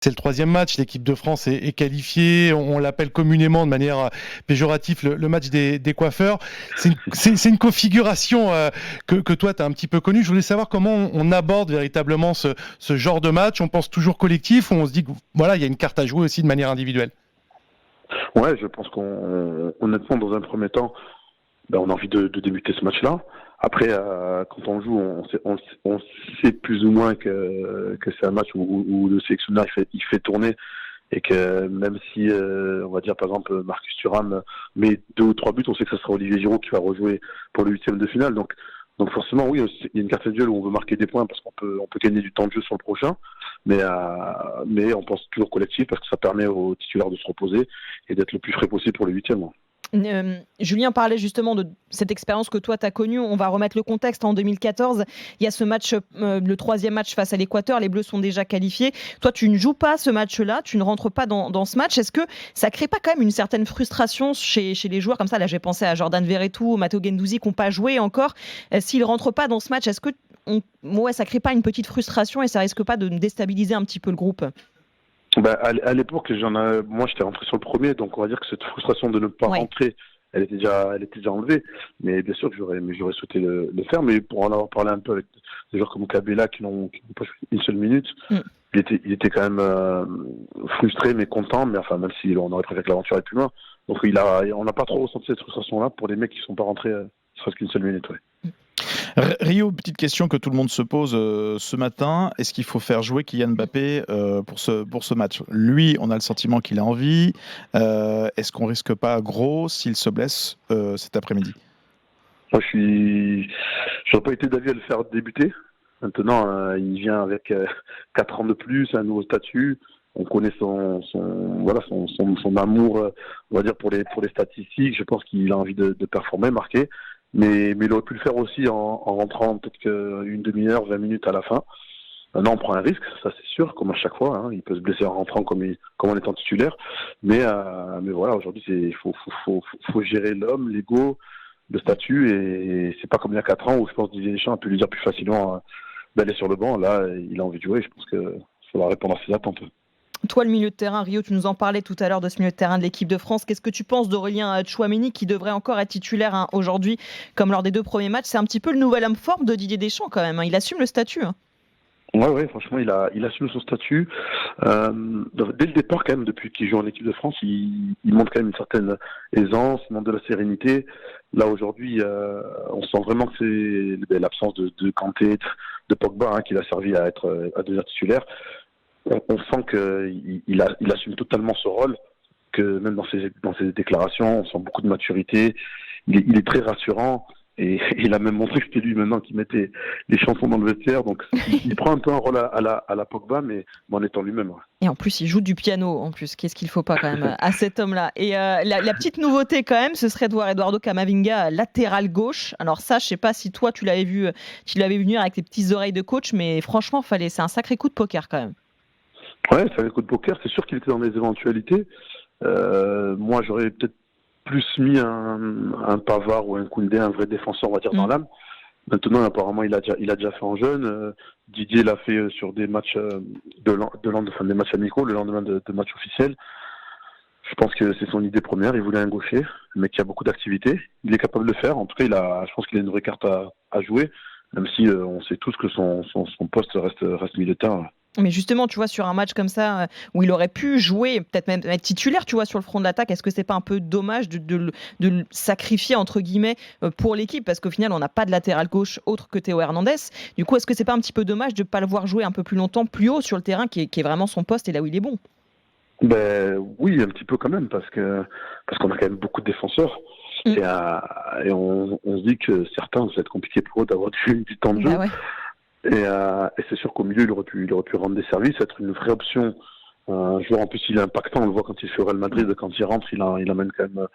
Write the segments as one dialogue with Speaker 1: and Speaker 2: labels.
Speaker 1: C'est le troisième match, l'équipe de France est qualifiée, on l'appelle communément de manière péjorative le match des coiffeurs. C'est une configuration que toi tu as un petit peu connue. Je voulais savoir comment on aborde véritablement ce genre de match. On pense toujours collectif ou on se dit que voilà, il y a une carte à jouer aussi de manière individuelle?
Speaker 2: Ouais, je pense honnêtement, dans un premier temps, on a envie de débuter ce match-là. Après, quand on joue, on sait plus ou moins que c'est un match où le sélectionneur il fait tourner et que même si, on va dire par exemple, Marcus Thuram met 2 ou 3 buts, on sait que ce sera Olivier Giroud qui va rejouer pour le huitième de finale. Donc forcément, oui, il y a une carte duel où on veut marquer des points parce on peut gagner du temps de jeu sur le prochain, mais on pense toujours collectif parce que ça permet aux titulaires de se reposer et d'être le plus frais possible pour le huitième.
Speaker 3: Julien parlait justement de cette expérience que toi tu as connue. On va remettre le contexte. En 2014, il y a ce match, le troisième match face à l'Équateur. Les Bleus sont déjà qualifiés. Toi, tu ne joues pas ce match-là, tu ne rentres pas dans ce match. Est-ce que ça crée pas quand même une certaine frustration chez les joueurs comme ça? Là, j'ai pensé à Jordan Verretou, Matteo Guendouzi qui n'ont pas joué encore. S'ils ne rentrent pas dans ce match, est-ce que ça crée pas une petite frustration et ça risque pas de déstabiliser un petit peu le groupe?
Speaker 2: À l'époque, moi j'étais rentré sur le premier, donc on va dire que cette frustration de ne pas rentrer, elle était déjà enlevée. Mais bien sûr que j'aurais souhaité le faire. Mais pour en avoir parlé un peu avec des joueurs comme Kabela qui n'ont pas joué une seule minute, il était quand même frustré mais content. Mais enfin, même si on aurait préféré que l'aventure aille plus loin. Donc on n'a pas trop ressenti cette frustration-là pour les mecs qui ne sont pas rentrés, serait-ce qu'une seule minute. Ouais.
Speaker 4: Rio, petite question que tout le monde se pose ce matin. Est-ce qu'il faut faire jouer Kylian Mbappé pour ce match? Lui, on a le sentiment qu'il a envie. Est-ce qu'on risque pas gros s'il se blesse cet après-midi?
Speaker 2: Moi, j'aurais pas été d'avis à le faire débuter. Maintenant, il vient avec 4 ans de plus, un nouveau statut. On connaît son amour, on va dire, pour les statistiques. Je pense qu'il a envie de performer, marquer. Mais il aurait pu le faire aussi en rentrant peut-être qu'une demi-heure, 20 minutes à la fin. Maintenant, on prend un risque, ça c'est sûr, comme à chaque fois. Hein. Il peut se blesser en rentrant comme en étant titulaire. Mais voilà, aujourd'hui, il faut gérer l'homme, l'ego, le statut. Et c'est pas comme il y a 4 ans où je pense que Didier Deschamps a pu lui dire plus facilement d'aller sur le banc. Là, il a envie de jouer. Je pense qu'il faudra répondre à ses attentes.
Speaker 3: Toi, le milieu de terrain, Rio, tu nous en parlais tout à l'heure de ce milieu de terrain de l'équipe de France. Qu'est-ce que tu penses d'Aurélien Tchouaméni qui devrait encore être titulaire aujourd'hui, comme lors des 2 premiers matchs? C'est un petit peu le nouvel homme fort de Didier Deschamps quand même. Il assume le statut.
Speaker 2: Ouais, franchement, il assume son statut. Dès le départ, quand même, depuis qu'il joue en équipe de France, il montre quand même une certaine aisance, il montre de la sérénité. Là, aujourd'hui, on sent vraiment que c'est l'absence de Kanté, de Pogba, qui l'a servi à devenir titulaire. On sent qu'il assume totalement ce rôle, que même dans ses déclarations, on sent beaucoup de maturité. Il est très rassurant et il a même montré que c'était lui maintenant qui mettait les chansons dans le vestiaire. Donc il prend un peu un rôle à la Pogba, mais en étant lui-même. Ouais.
Speaker 3: Et en plus, il joue du piano. En plus, qu'est-ce qu'il faut pas quand même à cet homme-là. Et la petite nouveauté quand même, ce serait de voir Eduardo Camavinga latéral gauche. Alors ça, je sais pas si toi tu l'avais vu venir avec tes petites oreilles de coach, mais franchement, c'est un sacré coup de poker quand même.
Speaker 2: Ouais, c'est un coup de poker. C'est sûr qu'il était dans les éventualités. Moi, j'aurais peut-être plus mis un Pavard ou un Koundé, un vrai défenseur, on va dire, dans l'âme. Maintenant, apparemment, il a déjà fait en jeune. Didier l'a fait sur des matchs des matchs amicaux, le lendemain de matchs officiels. Je pense que c'est son idée première. Il voulait un gaucher, le mec qui a beaucoup d'activité. Il est capable de le faire. En tout cas, je pense qu'il a une vraie carte à jouer, même si on sait tous que son poste reste milieu de terrain.
Speaker 3: Mais justement, tu vois, sur un match comme ça, où il aurait pu jouer, peut-être même être titulaire, tu vois, sur le front de l'attaque, est-ce que c'est pas un peu dommage de le sacrifier, entre guillemets, pour l'équipe? Parce qu'au final, on n'a pas de latéral gauche autre que Théo Hernandez. Du coup, est-ce que c'est pas un petit peu dommage de ne pas le voir jouer un peu plus longtemps, plus haut sur le terrain, qui est vraiment son poste et là où il est bon?
Speaker 2: Oui, un petit peu quand même, parce qu'on a quand même beaucoup de défenseurs. Et on se dit que certains, ça va être compliqué pour eux d'avoir du temps de jeu.
Speaker 3: Ouais.
Speaker 2: Et c'est sûr qu'au milieu, il aurait pu rendre des services, être une vraie option. Un joueur, en plus, il est impactant. On le voit quand il fait au Real Madrid, quand il rentre, il amène quand même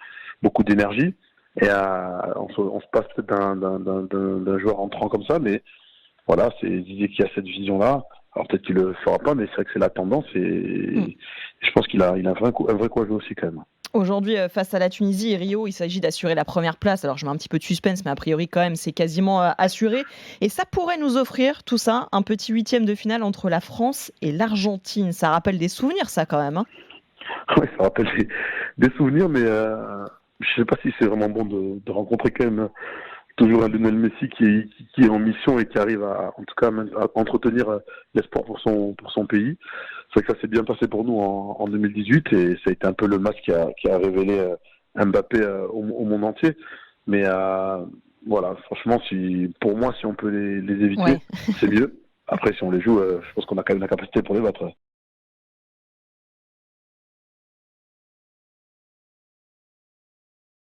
Speaker 2: beaucoup d'énergie. Et on se passe peut-être d'un joueur entrant comme ça, mais voilà, c'est Didier qui a cette vision-là. Alors peut-être qu'il le fera pas, mais c'est vrai que c'est la tendance. Et je pense qu'il a un vrai coup à jouer aussi quand même.
Speaker 3: Aujourd'hui, face à la Tunisie et Rio, il s'agit d'assurer la première place. Alors, je mets un petit peu de suspense, mais a priori, quand même, c'est quasiment assuré. Et ça pourrait nous offrir, tout ça, un petit 8e de finale entre la France et l'Argentine. Ça rappelle des souvenirs, ça, quand même. Hein.
Speaker 2: Oui, ça rappelle des souvenirs, mais je sais pas si c'est vraiment bon de rencontrer quand même toujours un Lionel Messi qui est en mission et qui arrive en tout cas, à entretenir l'espoir pour son pays. C'est vrai que ça s'est bien passé pour nous en 2018 et ça a été un peu le match qui a révélé Mbappé au monde entier. Mais voilà, franchement, pour moi, si on peut les éviter,
Speaker 3: Ouais.
Speaker 2: c'est mieux. Après, si on les joue, je pense qu'on a quand même la capacité pour les battre.